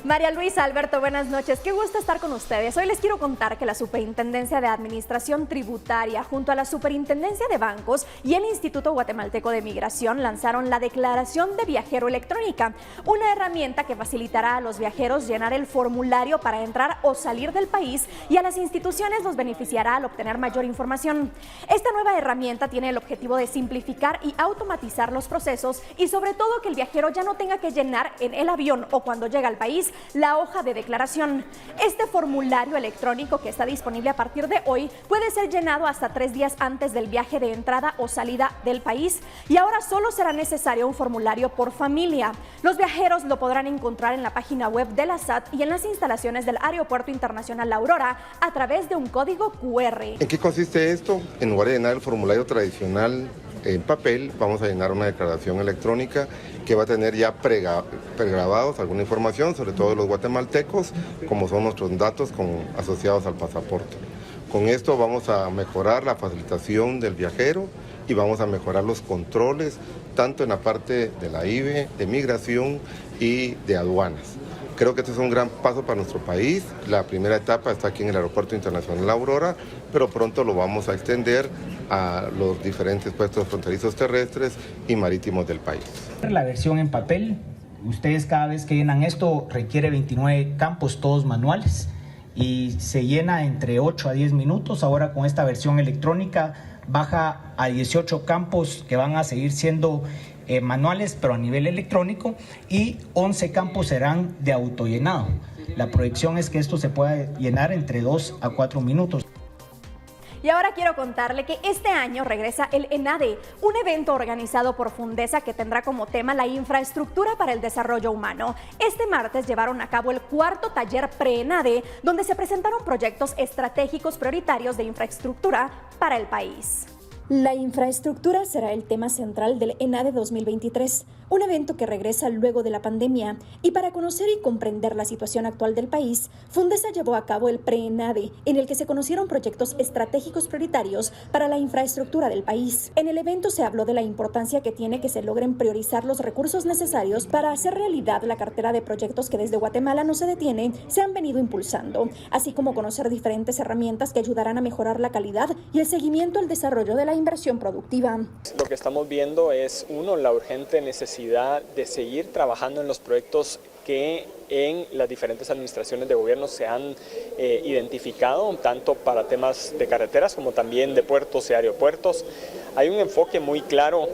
María Luisa, Alberto, buenas noches. Qué gusto estar con ustedes. Hoy les quiero contar que la Superintendencia de Administración Tributaria, junto a la Superintendencia de Bancos y el Instituto Guatemalteco de Migración, lanzaron la Declaración de Viajero Electrónica, una herramienta que facilitará a los viajeros llenar el formulario para entrar o salir del país, y a las instituciones los beneficiará al obtener mayor información. Esta nueva herramienta tiene el objetivo de simplificar y automatizar los procesos, y sobre todo que el viajero ya no tenga que llenar en el avión o cuando llega al país la hoja de declaración. Este formulario electrónico, que está disponible a partir de hoy, puede ser llenado hasta 3 días antes del viaje de entrada o salida del país, y ahora solo será necesario un formulario por familia. Los viajeros lo podrán encontrar en la página web de la SAT y en las instalaciones del Aeropuerto Internacional La Aurora a través de un código QR. ¿En qué consiste esto? En lugar de llenar el formulario tradicional en papel, vamos a llenar una declaración electrónica que va a tener ya pregrabados alguna información, sobre todo de los guatemaltecos, como son nuestros datos asociados al pasaporte. Con esto vamos a mejorar la facilitación del viajero y vamos a mejorar los controles, tanto en la parte de la IVE, de migración y de aduanas. Creo que este es un gran paso para nuestro país. La primera etapa está aquí en el Aeropuerto Internacional La Aurora, pero pronto lo vamos a extender a los diferentes puestos fronterizos terrestres y marítimos del país. La versión en papel, ustedes cada vez que llenan esto requiere 29 campos, todos manuales, y se llena entre 8 a 10 minutos. Ahora con esta versión electrónica baja a 18 campos que van a seguir siendo manuales, pero a nivel electrónico, y 11 campos serán de autollenado. La proyección es que esto se pueda llenar entre 2 a 4 minutos. Y ahora quiero contarle que este año regresa el ENADE, un evento organizado por Fundesa que tendrá como tema la infraestructura para el desarrollo humano. Este martes llevaron a cabo el 4º taller pre-ENADE, donde se presentaron proyectos estratégicos prioritarios de infraestructura para el país. La infraestructura será el tema central del ENADE 2023, un evento que regresa luego de la pandemia. Y para conocer y comprender la situación actual del país, Fundesa llevó a cabo el PREENADE, en el que se conocieron proyectos estratégicos prioritarios para la infraestructura del país. En el evento se habló de la importancia que tiene que se logren priorizar los recursos necesarios para hacer realidad la cartera de proyectos que desde Guatemala no se detiene, se han venido impulsando, así como conocer diferentes herramientas que ayudarán a mejorar la calidad y el seguimiento al desarrollo de la inversión productiva. Lo que estamos viendo es, uno, la urgente necesidad de seguir trabajando en los proyectos que en las diferentes administraciones de gobierno se han identificado, tanto para temas de carreteras como también de puertos y aeropuertos. Hay un enfoque muy claro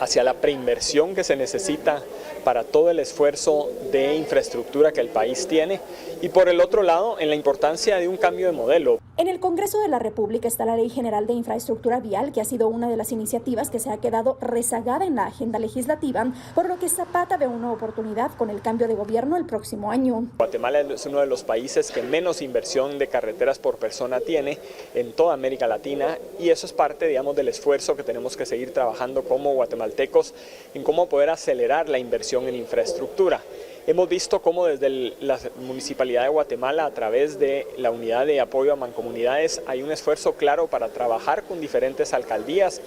hacia la preinversión que se necesita para todo el esfuerzo de infraestructura que el país tiene, y por el otro lado, en la importancia de un cambio de modelo. En el Congreso de la República está la Ley General de Infraestructura Vial, que ha sido una de las iniciativas que se ha quedado rezagada en la agenda legislativa, por lo que Zapata ve una oportunidad con el cambio de gobierno el próximo año. Guatemala es uno de los países que menos inversión de carreteras por persona tiene en toda América Latina, y eso es parte, digamos, del esfuerzo que tenemos que seguir trabajando como guatemaltecos en cómo poder acelerar la inversión en infraestructura. Hemos visto cómo desde la Municipalidad de Guatemala, a través de la Unidad de Apoyo a Mancomunidades, hay un esfuerzo claro para trabajar con diferentes alcaldías,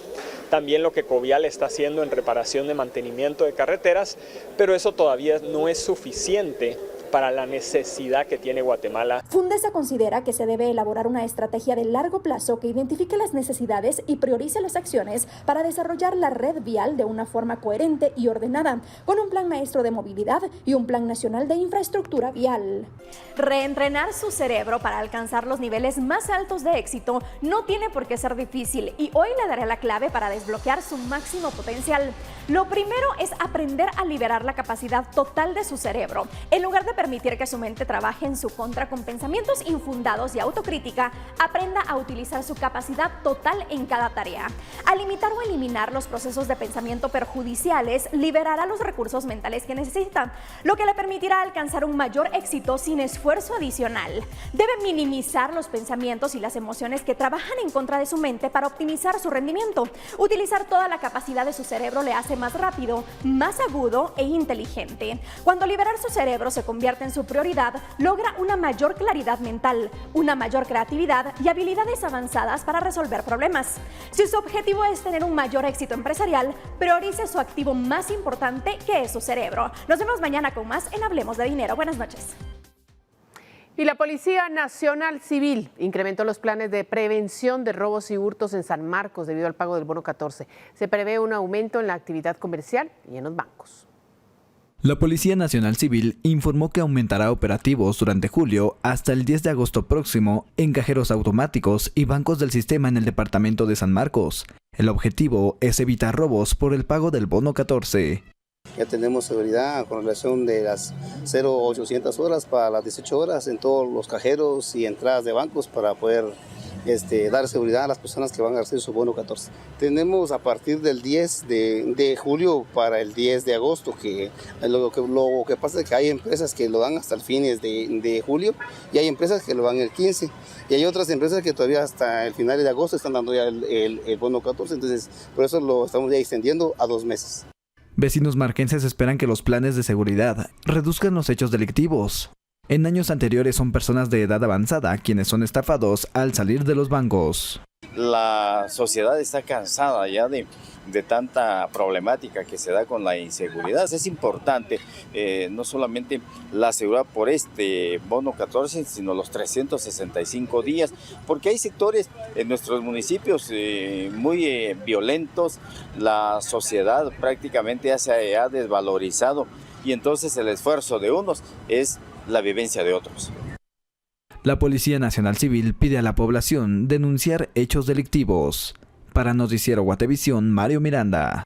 también lo que Covial está haciendo en reparación de mantenimiento de carreteras, pero eso todavía no es suficiente para la necesidad que tiene Guatemala. Fundesa considera que se debe elaborar una estrategia de largo plazo que identifique las necesidades y priorice las acciones para desarrollar la red vial de una forma coherente y ordenada, con un plan maestro de movilidad y un plan nacional de infraestructura vial. Reentrenar su cerebro para alcanzar los niveles más altos de éxito no tiene por qué ser difícil, y hoy le daré la clave para desbloquear su máximo potencial. Lo primero es aprender a liberar la capacidad total de su cerebro. En lugar de permitir que su mente trabaje en su contra con pensamientos infundados y autocrítica, aprenda a utilizar su capacidad total en cada tarea. Al limitar o eliminar los procesos de pensamiento perjudiciales, liberará los recursos mentales que necesita, lo que le permitirá alcanzar un mayor éxito sin esfuerzo adicional. Debe minimizar los pensamientos y las emociones que trabajan en contra de su mente para optimizar su rendimiento. Utilizar toda la capacidad de su cerebro le hace más rápido, más agudo e inteligente. Cuando liberar su cerebro se convierte en su prioridad, logra una mayor claridad mental, una mayor creatividad y habilidades avanzadas para resolver problemas. Si su objetivo es tener un mayor éxito empresarial, priorice su activo más importante, que es su cerebro. Nos vemos mañana con más en Hablemos de Dinero. Buenas noches. Y la Policía Nacional Civil incrementó los planes de prevención de robos y hurtos en San Marcos debido al pago del bono 14. Se prevé un aumento en la actividad comercial y en los bancos. La Policía Nacional Civil informó que aumentará operativos durante julio hasta el 10 de agosto próximo en cajeros automáticos y bancos del sistema en el departamento de San Marcos. El objetivo es evitar robos por el pago del bono 14. Ya tenemos seguridad con relación de las 0800 horas para las 18 horas en todos los cajeros y entradas de bancos para poder dar seguridad a las personas que van a recibir su bono 14. Tenemos a partir del 10 de julio para el 10 de agosto, que lo que pasa es que hay empresas que lo dan hasta el fines de julio y hay empresas que lo dan el 15 y hay otras empresas que todavía hasta el final de agosto están dando ya el bono 14, entonces por eso lo estamos ya extendiendo a 2 meses. Vecinos marquenses esperan que los planes de seguridad reduzcan los hechos delictivos. En años anteriores son personas de edad avanzada quienes son estafados al salir de los bancos. La sociedad está cansada ya de tanta problemática que se da con la inseguridad. Es importante no solamente la seguridad por este bono 14, sino los 365 días, porque hay sectores en nuestros municipios muy violentos. La sociedad prácticamente ya se ha desvalorizado y entonces el esfuerzo de unos es la vivencia de otros. La Policía Nacional Civil pide a la población denunciar hechos delictivos. Para Noticiero Guatevisión, Mario Miranda.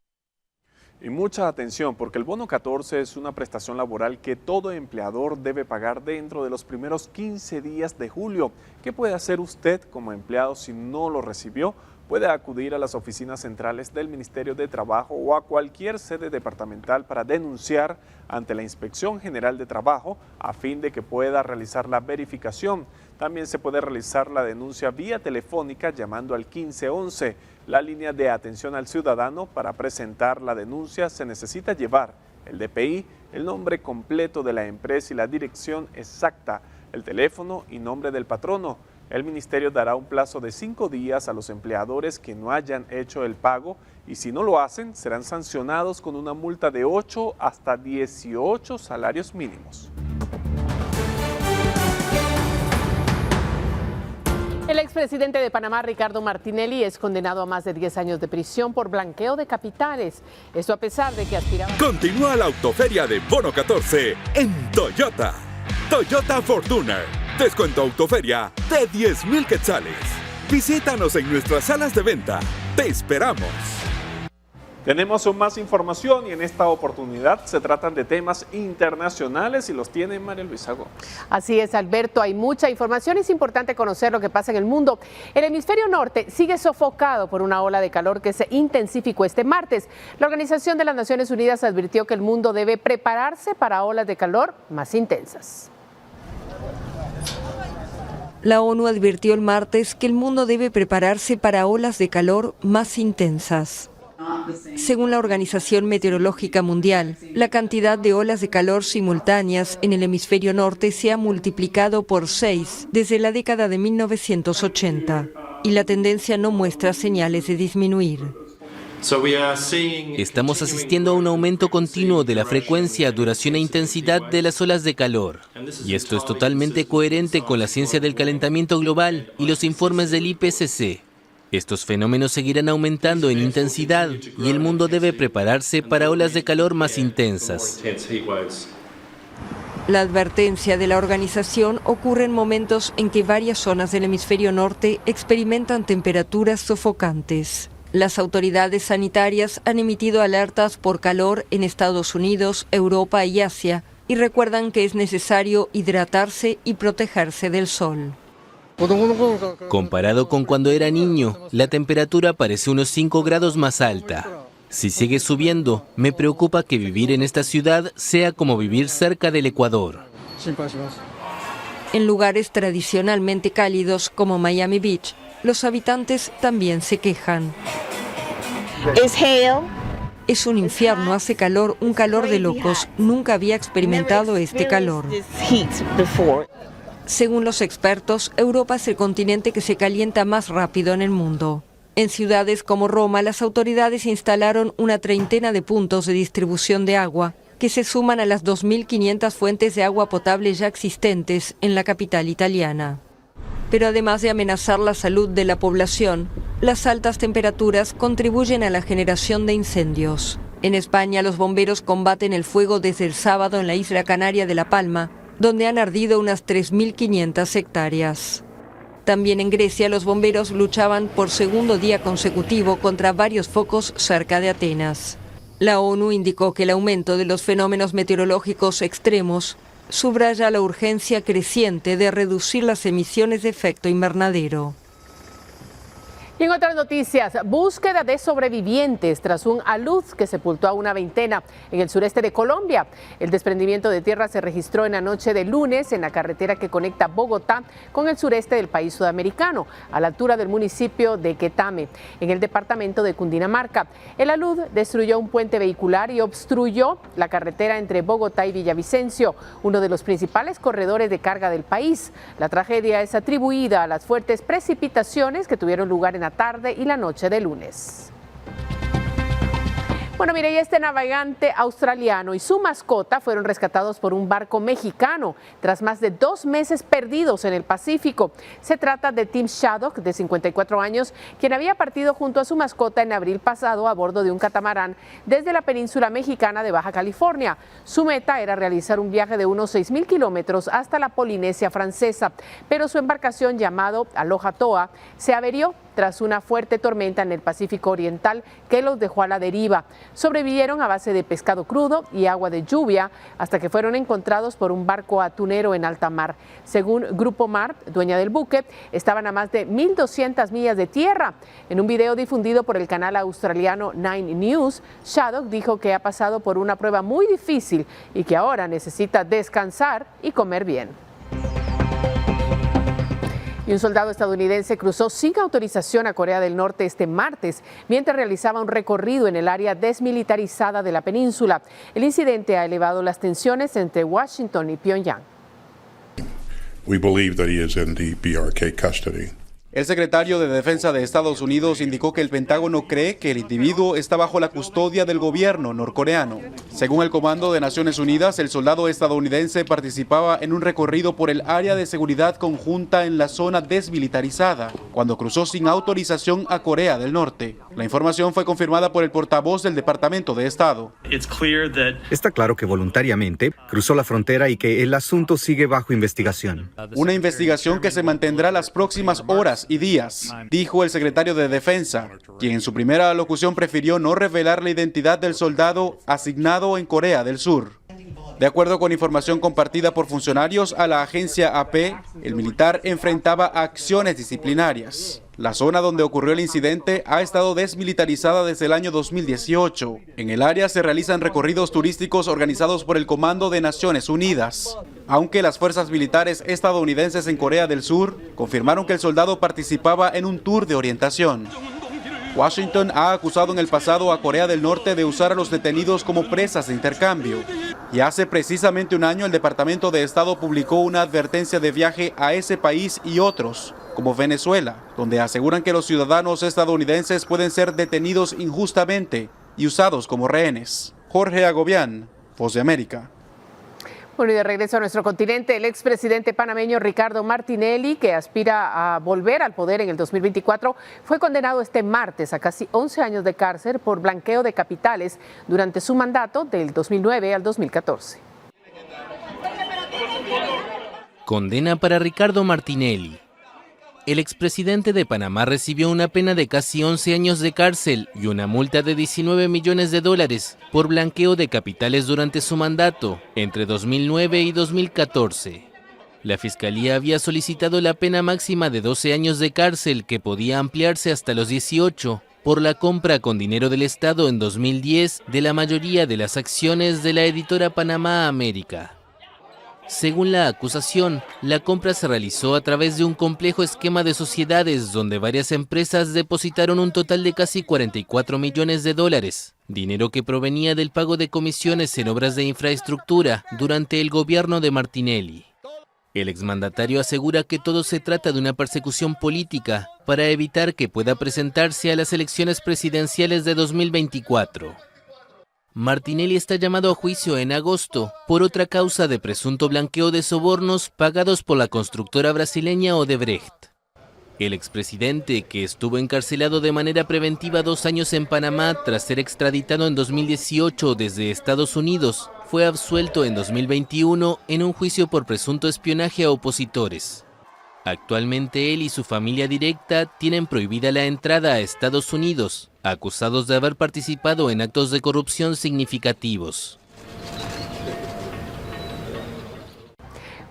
Y mucha atención, porque el bono 14 es una prestación laboral que todo empleador debe pagar dentro de los primeros 15 días de julio. ¿Qué puede hacer usted como empleado si no lo recibió? puede acudir a las oficinas centrales del Ministerio de Trabajo o a cualquier sede departamental para denunciar ante la Inspección General de Trabajo a fin de que pueda realizar la verificación. También se puede realizar la denuncia vía telefónica llamando al 1511, la línea de atención al ciudadano. Para presentar la denuncia se necesita llevar el DPI, el nombre completo de la empresa y la dirección exacta, el teléfono y nombre del patrono. El ministerio dará un plazo de 5 días a los empleadores que no hayan hecho el pago y si no lo hacen serán sancionados con una multa de 8 hasta 18 salarios mínimos. El expresidente de Panamá, Ricardo Martinelli, es condenado a más de 10 años de prisión por blanqueo de capitales. Esto a pesar de que aspiraba... Continúa la autoferia de Bono 14 en Toyota. Toyota Fortuner. Descuento autoferia de 10,000 quetzales. Visítanos en nuestras salas de venta. Te esperamos. Tenemos más información y en esta oportunidad se tratan de temas internacionales y los tiene María Luisa Gómez. Así es, Alberto, hay mucha información y es importante conocer lo que pasa en el mundo. El hemisferio norte sigue sofocado por una ola de calor que se intensificó este martes. La Organización de las Naciones Unidas advirtió que el mundo debe prepararse para olas de calor más intensas. La ONU advirtió el martes que el mundo debe prepararse para olas de calor más intensas. Según la Organización Meteorológica Mundial, la cantidad de olas de calor simultáneas en el hemisferio norte se ha multiplicado por 6 desde la década de 1980 y la tendencia no muestra señales de disminuir. Estamos asistiendo a un aumento continuo de la frecuencia, duración e intensidad de las olas de calor. Y esto es totalmente coherente con la ciencia del calentamiento global y los informes del IPCC. Estos fenómenos seguirán aumentando en intensidad y el mundo debe prepararse para olas de calor más intensas. La advertencia de la organización ocurre en momentos en que varias zonas del hemisferio norte experimentan temperaturas sofocantes. Las autoridades sanitarias han emitido alertas por calor en Estados Unidos, Europa y Asia y recuerdan que es necesario hidratarse y protegerse del sol. Comparado con cuando era niño, la temperatura parece unos 5 grados más alta. Si sigue subiendo, me preocupa que vivir en esta ciudad sea como vivir cerca del Ecuador. En lugares tradicionalmente cálidos como Miami Beach, los habitantes también se quejan. Es un infierno, hace calor, un calor de locos. Nunca había experimentado este calor. Según los expertos, Europa es el continente que se calienta más rápido en el mundo. En ciudades como Roma, las autoridades instalaron una treintena de puntos de distribución de agua, que se suman a las 2.500 fuentes de agua potable ya existentes en la capital italiana. Pero además de amenazar la salud de la población, las altas temperaturas contribuyen a la generación de incendios. En España, los bomberos combaten el fuego desde el sábado en la isla canaria de La Palma, donde han ardido unas 3.500 hectáreas. También en Grecia, los bomberos luchaban por segundo día consecutivo contra varios focos cerca de Atenas. La ONU indicó que el aumento de los fenómenos meteorológicos extremos subraya la urgencia creciente de reducir las emisiones de efecto invernadero. Y en otras noticias, búsqueda de sobrevivientes tras un alud que sepultó a una veintena en el sureste de Colombia. El desprendimiento de tierra se registró en la noche de lunes en la carretera que conecta Bogotá con el sureste del país sudamericano, a la altura del municipio de Quetame, en el departamento de Cundinamarca. El alud destruyó un puente vehicular y obstruyó la carretera entre Bogotá y Villavicencio, uno de los principales corredores de carga del país. La tragedia es atribuida a las fuertes precipitaciones que tuvieron lugar en la tarde y la noche de lunes. Bueno, mire, y este navegante australiano y su mascota fueron rescatados por un barco mexicano tras más de 2 meses perdidos en el Pacífico. Se trata de Tim Shaddock, de 54 años, quien había partido junto a su mascota en abril pasado a bordo de un catamarán desde la península mexicana de Baja California. Su meta era realizar un viaje de unos 6,000 kilómetros hasta la Polinesia Francesa, pero su embarcación llamado Aloha Toa se averió tras una fuerte tormenta en el Pacífico Oriental que los dejó a la deriva. Sobrevivieron a base de pescado crudo y agua de lluvia hasta que fueron encontrados por un barco atunero en alta mar. Según Grupo Mar, dueña del buque, estaban a más de 1.200 millas de tierra. En un video difundido por el canal australiano Nine News, Shaddock dijo que ha pasado por una prueba muy difícil y que ahora necesita descansar y comer bien. Y un soldado estadounidense cruzó sin autorización a Corea del Norte este martes mientras realizaba un recorrido en el área desmilitarizada de la península. El incidente ha elevado las tensiones entre Washington y Pyongyang. We believe that he is in the BRK custody. El secretario de Defensa de Estados Unidos indicó que el Pentágono cree que el individuo está bajo la custodia del gobierno norcoreano. Según el Comando de Naciones Unidas, el soldado estadounidense participaba en un recorrido por el área de seguridad conjunta en la zona desmilitarizada, cuando cruzó sin autorización a Corea del Norte. La información fue confirmada por el portavoz del Departamento de Estado. Está claro que voluntariamente cruzó la frontera y que el asunto sigue bajo investigación. Una investigación que se mantendrá las próximas horas y días, dijo el secretario de Defensa, quien en su primera alocución prefirió no revelar la identidad del soldado asignado en Corea del Sur. De acuerdo con información compartida por funcionarios a la agencia AP, el militar enfrentaba acciones disciplinarias. La zona donde ocurrió el incidente ha estado desmilitarizada desde el año 2018. En el área se realizan recorridos turísticos organizados por el Comando de Naciones Unidas. Aunque las fuerzas militares estadounidenses en Corea del Sur confirmaron que el soldado participaba en un tour de orientación. Washington ha acusado en el pasado a Corea del Norte de usar a los detenidos como presas de intercambio. Y hace precisamente un año el Departamento de Estado publicó una advertencia de viaje a ese país y otros, como Venezuela, donde aseguran que los ciudadanos estadounidenses pueden ser detenidos injustamente y usados como rehenes. Jorge Agobián, Voz de América. Bueno, y de regreso a nuestro continente, el expresidente panameño Ricardo Martinelli, que aspira a volver al poder en el 2024, fue condenado este martes a casi 11 años de cárcel por blanqueo de capitales durante su mandato del 2009 al 2014. Condena para Ricardo Martinelli. El expresidente de Panamá recibió una pena de casi 11 años de cárcel y una multa de $19 millones por blanqueo de capitales durante su mandato entre 2009 y 2014. La Fiscalía había solicitado la pena máxima de 12 años de cárcel, que podía ampliarse hasta los 18, por la compra con dinero del Estado en 2010 de la mayoría de las acciones de la editora Panamá América. Según la acusación, la compra se realizó a través de un complejo esquema de sociedades donde varias empresas depositaron un total de casi $44 millones, dinero que provenía del pago de comisiones en obras de infraestructura durante el gobierno de Martinelli. El exmandatario asegura que todo se trata de una persecución política para evitar que pueda presentarse a las elecciones presidenciales de 2024. Martinelli está llamado a juicio en agosto por otra causa de presunto blanqueo de sobornos pagados por la constructora brasileña Odebrecht. El expresidente, que estuvo encarcelado de manera preventiva 2 años en Panamá tras ser extraditado en 2018 desde Estados Unidos, fue absuelto en 2021 en un juicio por presunto espionaje a opositores. Actualmente él y su familia directa tienen prohibida la entrada a Estados Unidos, acusados de haber participado en actos de corrupción significativos.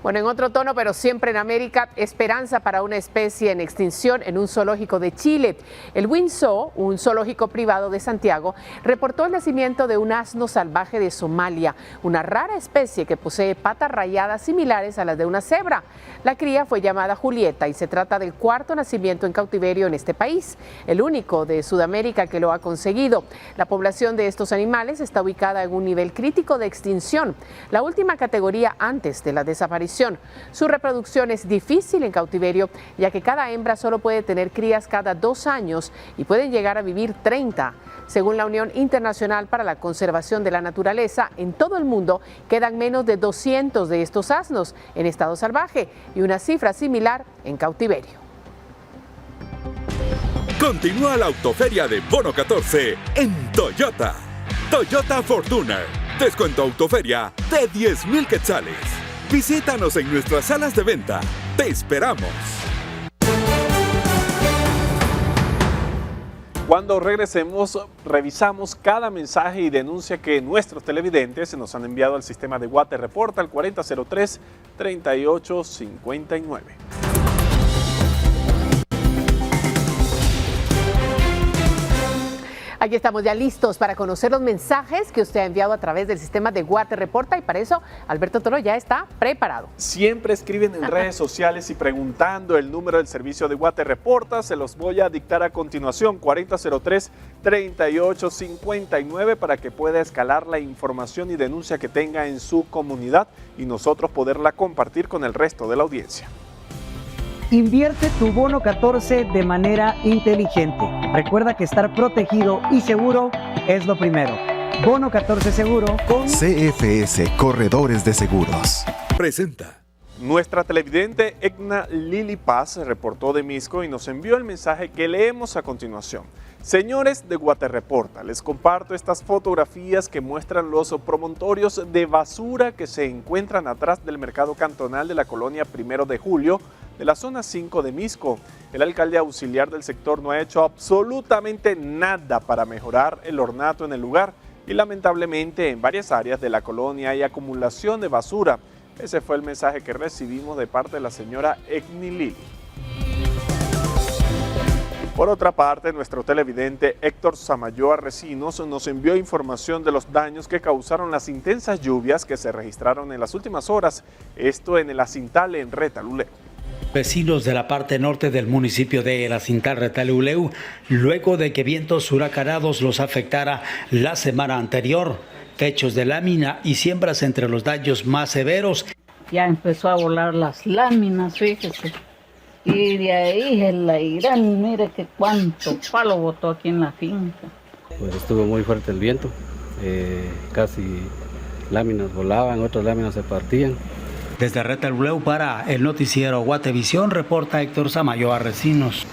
Bueno, en otro tono, pero siempre en América, esperanza para una especie en extinción en un zoológico de Chile. El Windsor, un zoológico privado de Santiago, reportó el nacimiento de un asno salvaje de Somalia, una rara especie que posee patas rayadas similares a las de una cebra. La cría fue llamada Julieta y se trata del 4º nacimiento en cautiverio en este país, el único de Sudamérica que lo ha conseguido. La población de estos animales está ubicada en un nivel crítico de extinción, la última categoría antes de la desaparición. Su reproducción es difícil en cautiverio, ya que cada hembra solo puede tener crías cada 2 años y pueden llegar a vivir 30. Según la Unión Internacional para la Conservación de la Naturaleza, en todo el mundo quedan menos de 200 de estos asnos en estado salvaje y una cifra similar en cautiverio. Continúa la autoferia de Bono 14 en Toyota. Toyota Fortuner. Descuento autoferia de 10,000 quetzales. Visítanos en nuestras salas de venta. ¡Te esperamos! Cuando regresemos, revisamos cada mensaje y denuncia que nuestros televidentes se nos han enviado al sistema de Guate Reporta al 4003-3859. Aquí estamos ya listos para conocer los mensajes que usted ha enviado a través del sistema de Guate Reporta y para eso Alberto Toro ya está preparado. Siempre escriben en redes sociales y preguntando el número del servicio de Guate Reporta, se los voy a dictar a continuación, 4003-3859 para que pueda escalar la información y denuncia que tenga en su comunidad y nosotros poderla compartir con el resto de la audiencia. Invierte tu bono 14 de manera inteligente. Recuerda que estar protegido y seguro es lo primero. Bono 14 seguro con CFS Corredores de Seguros. Presenta. Nuestra televidente Egna Lili Paz reportó de Misco y nos envió el mensaje que leemos a continuación. Señores de Guate Reporta, les comparto estas fotografías que muestran los promontorios de basura que se encuentran atrás del mercado cantonal de la colonia 1 de Julio, de la zona 5 de Misco. El alcalde auxiliar del sector no ha hecho absolutamente nada para mejorar el ornato en el lugar y lamentablemente en varias áreas de la colonia hay acumulación de basura. Ese fue el mensaje que recibimos de parte de la señora Egni Lili. Por otra parte, nuestro televidente Héctor Samayoa Recinos nos envió información de los daños que causaron las intensas lluvias que se registraron en las últimas horas, esto en el Acintale en Retaluleu. Vecinos de la parte norte del municipio de El Acintal Retaluleu, luego de que vientos huracanados los afectara la semana anterior, techos de lámina y siembras entre los daños más severos. Ya empezó a volar las láminas, fíjese, y de ahí el airán, mire que cuánto palo botó aquí en la finca. Pues estuvo muy fuerte el viento, casi láminas volaban, otras láminas se partían. Desde Retaluleu para el noticiero Guatevisión, reporta Héctor Samayoa Recinos.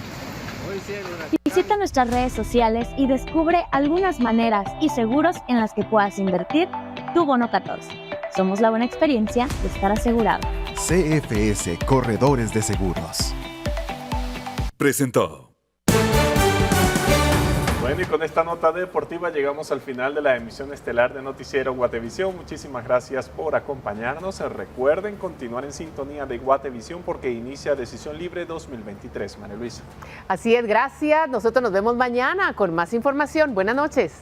Visita nuestras redes sociales y descubre algunas maneras y seguros en las que puedas invertir tu bono 14. Somos la buena experiencia de estar asegurado. CFS Corredores de Seguros. Presentó. Bueno, y con esta nota deportiva llegamos al final de la emisión estelar de Noticiero Guatevisión. Muchísimas gracias por acompañarnos. Recuerden continuar en sintonía de Guatevisión porque inicia Decisión Libre 2023. María Luisa. Así es, gracias. Nosotros nos vemos mañana con más información. Buenas noches.